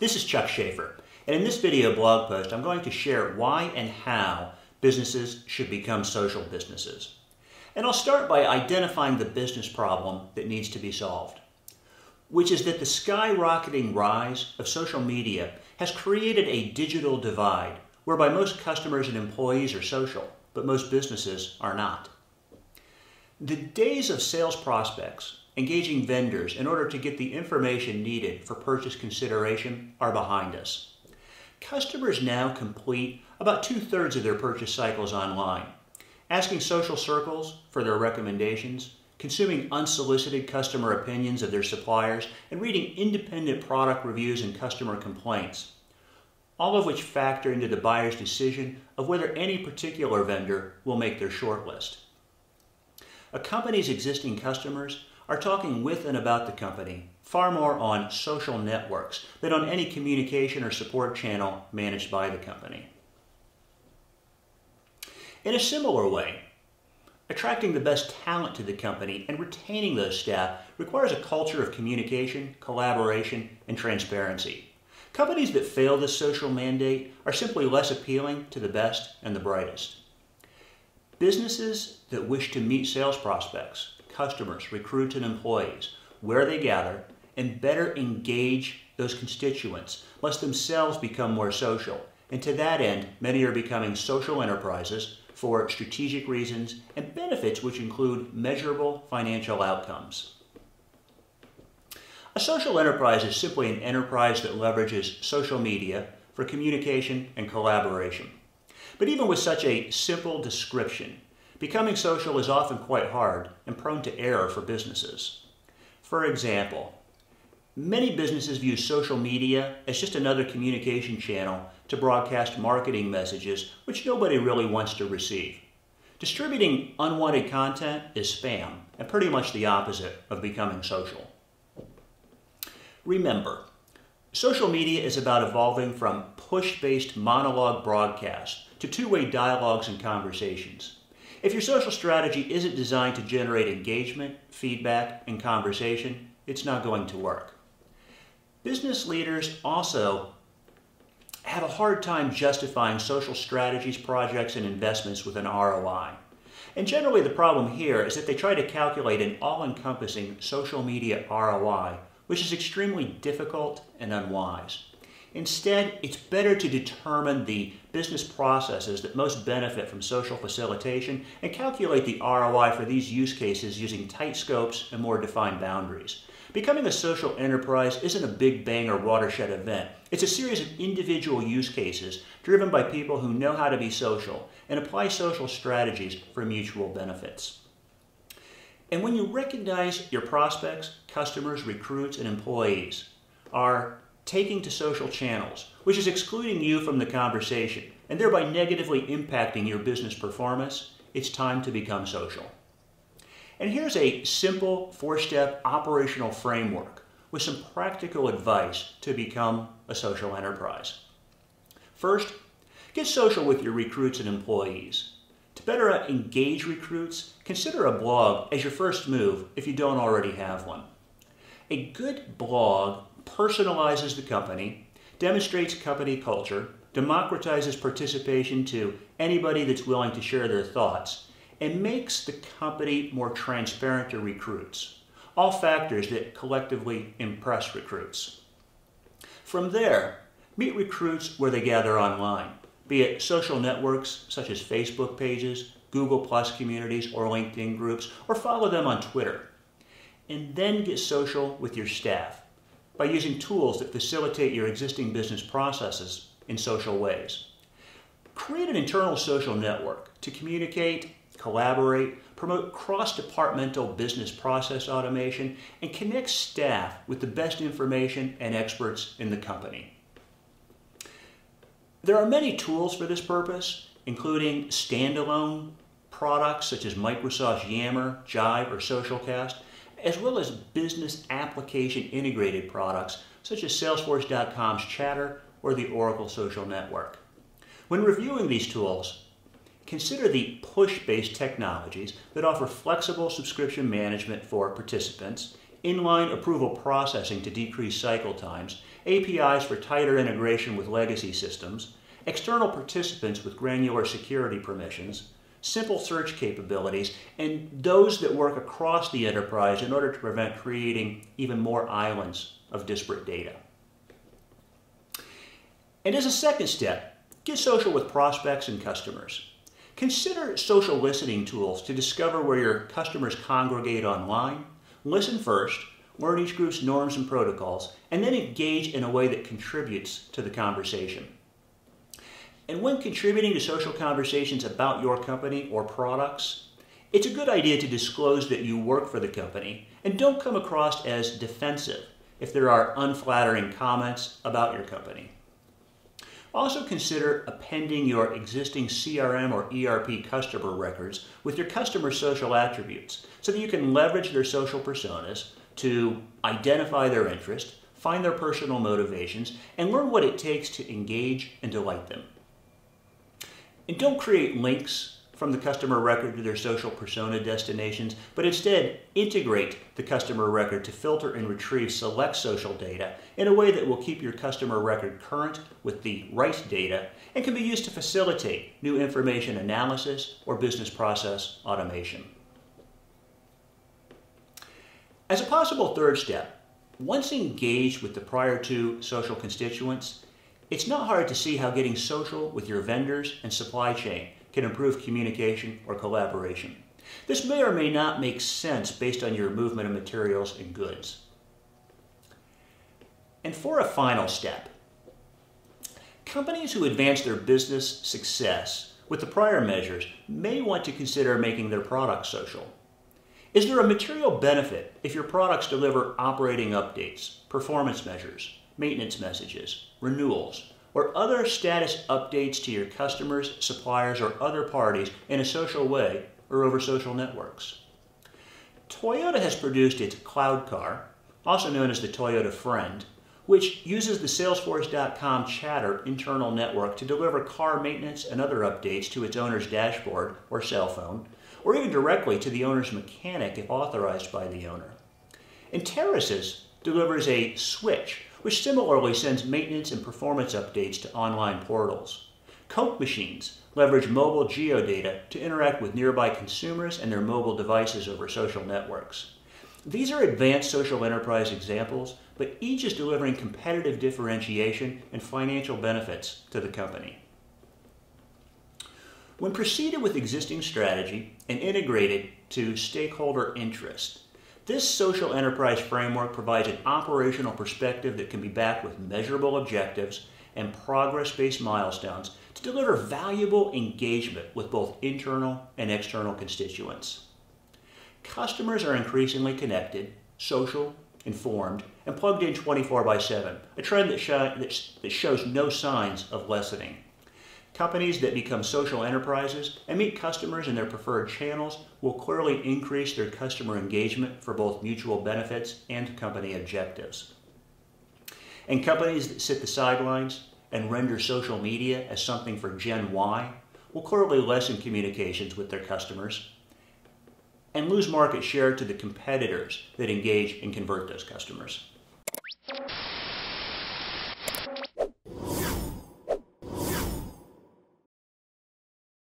This is Chuck Schaefer, and in this video blog post I'm going to share why and how businesses should become social businesses. And I'll start by identifying the business problem that needs to be solved, which is that the skyrocketing rise of social media has created a digital divide whereby most customers and employees are social, but most businesses are not. The days of sales prospects engaging vendors in order to get the information needed for purchase consideration are behind us. Customers now complete about 2/3 of their purchase cycles online, asking social circles for their recommendations, consuming unsolicited customer opinions of their suppliers, and reading independent product reviews and customer complaints, all of which factor into the buyer's decision of whether any particular vendor will make their shortlist. A company's existing customers are talking with and about the company far more on social networks than on any communication or support channel managed by the company. In a similar way, attracting the best talent to the company and retaining those staff requires a culture of communication, collaboration, and transparency. Companies that fail this social mandate are simply less appealing to the best and the brightest. Businesses that wish to meet sales prospects, customers, recruits, and employees where they gather and better engage those constituents must themselves become more social. And to that end, many are becoming social enterprises for strategic reasons and benefits which include measurable financial outcomes. A social enterprise is simply an enterprise that leverages social media for communication and collaboration. But even with such a simple description, becoming social is often quite hard and prone to error for businesses. For example, many businesses view social media as just another communication channel to broadcast marketing messages which nobody really wants to receive. Distributing unwanted content is spam and pretty much the opposite of becoming social. Remember, social media is about evolving from push-based monologue broadcasts to two-way dialogues and conversations. If your social strategy isn't designed to generate engagement, feedback, and conversation, it's not going to work. Business leaders also have a hard time justifying social strategies, projects, and investments with an ROI. And generally the problem here is that they try to calculate an all-encompassing social media ROI, which is extremely difficult and unwise. Instead, it's better to determine the business processes that most benefit from social facilitation and calculate the ROI for these use cases using tight scopes and more defined boundaries. Becoming a social enterprise isn't a big bang or watershed event. It's a series of individual use cases driven by people who know how to be social and apply social strategies for mutual benefits. And when you recognize your prospects, customers, recruits, and employees are taking to social channels, which is excluding you from the conversation and thereby negatively impacting your business performance, it's time to become social. And here's a simple 4-step operational framework with some practical advice to become a social enterprise. First, get social with your recruits and employees. To better engage recruits, consider a blog as your first move if you don't already have one. A good blog personalizes the company, demonstrates company culture, democratizes participation to anybody that's willing to share their thoughts, and makes the company more transparent to recruits, all factors that collectively impress recruits. From there, meet recruits where they gather online, be it social networks such as Facebook pages, Google+ communities, or LinkedIn groups, or follow them on Twitter. And then get social with your staff by using tools that facilitate your existing business processes in social ways. Create an internal social network to communicate, collaborate, promote cross-departmental business process automation, and connect staff with the best information and experts in the company. There are many tools for this purpose, including standalone products such as Microsoft's Yammer, Jive, or Socialcast, as well as business application integrated products such as Salesforce.com's Chatter or the Oracle Social Network. When reviewing these tools, consider the push-based technologies that offer flexible subscription management for participants, inline approval processing to decrease cycle times, APIs for tighter integration with legacy systems, external participants with granular security permissions, simple search capabilities, and those that work across the enterprise in order to prevent creating even more islands of disparate data. And as a second step, get social with prospects and customers. Consider social listening tools to discover where your customers congregate online. Listen first, learn each group's norms and protocols, and then engage in a way that contributes to the conversation. And when contributing to social conversations about your company or products, it's a good idea to disclose that you work for the company and don't come across as defensive if there are unflattering comments about your company. Also consider appending your existing CRM or ERP customer records with your customers' social attributes so that you can leverage their social personas to identify their interest, find their personal motivations, and learn what it takes to engage and delight them. And don't create links from the customer record to their social persona destinations, but instead integrate the customer record to filter and retrieve select social data in a way that will keep your customer record current with the right data and can be used to facilitate new information analysis or business process automation. As a possible third step, once engaged with the prior two social constituents, it's not hard to see how getting social with your vendors and supply chain can improve communication or collaboration. This may or may not make sense based on your movement of materials and goods. And for a final step, companies who advance their business success with the prior measures may want to consider making their products social. Is there a material benefit if your products deliver operating updates, performance measures, maintenance messages, renewals, or other status updates to your customers, suppliers, or other parties in a social way or over social networks? Toyota has produced its Cloud Car, also known as the Toyota Friend, which uses the Salesforce.com Chatter internal network to deliver car maintenance and other updates to its owner's dashboard or cell phone, or even directly to the owner's mechanic if authorized by the owner. And Terrasys delivers a Switch, which similarly sends maintenance and performance updates to online portals. Coke machines leverage mobile geodata to interact with nearby consumers and their mobile devices over social networks. These are advanced social enterprise examples, but each is delivering competitive differentiation and financial benefits to the company. When proceeded with existing strategy and integrated to stakeholder interest, this social enterprise framework provides an operational perspective that can be backed with measurable objectives and progress-based milestones to deliver valuable engagement with both internal and external constituents. Customers are increasingly connected, social, informed, and plugged in 24/7, a trend that shows no signs of lessening. Companies that become social enterprises and meet customers in their preferred channels will clearly increase their customer engagement for both mutual benefits and company objectives. And companies that sit the sidelines and render social media as something for Gen Y will clearly lessen communications with their customers and lose market share to the competitors that engage and convert those customers.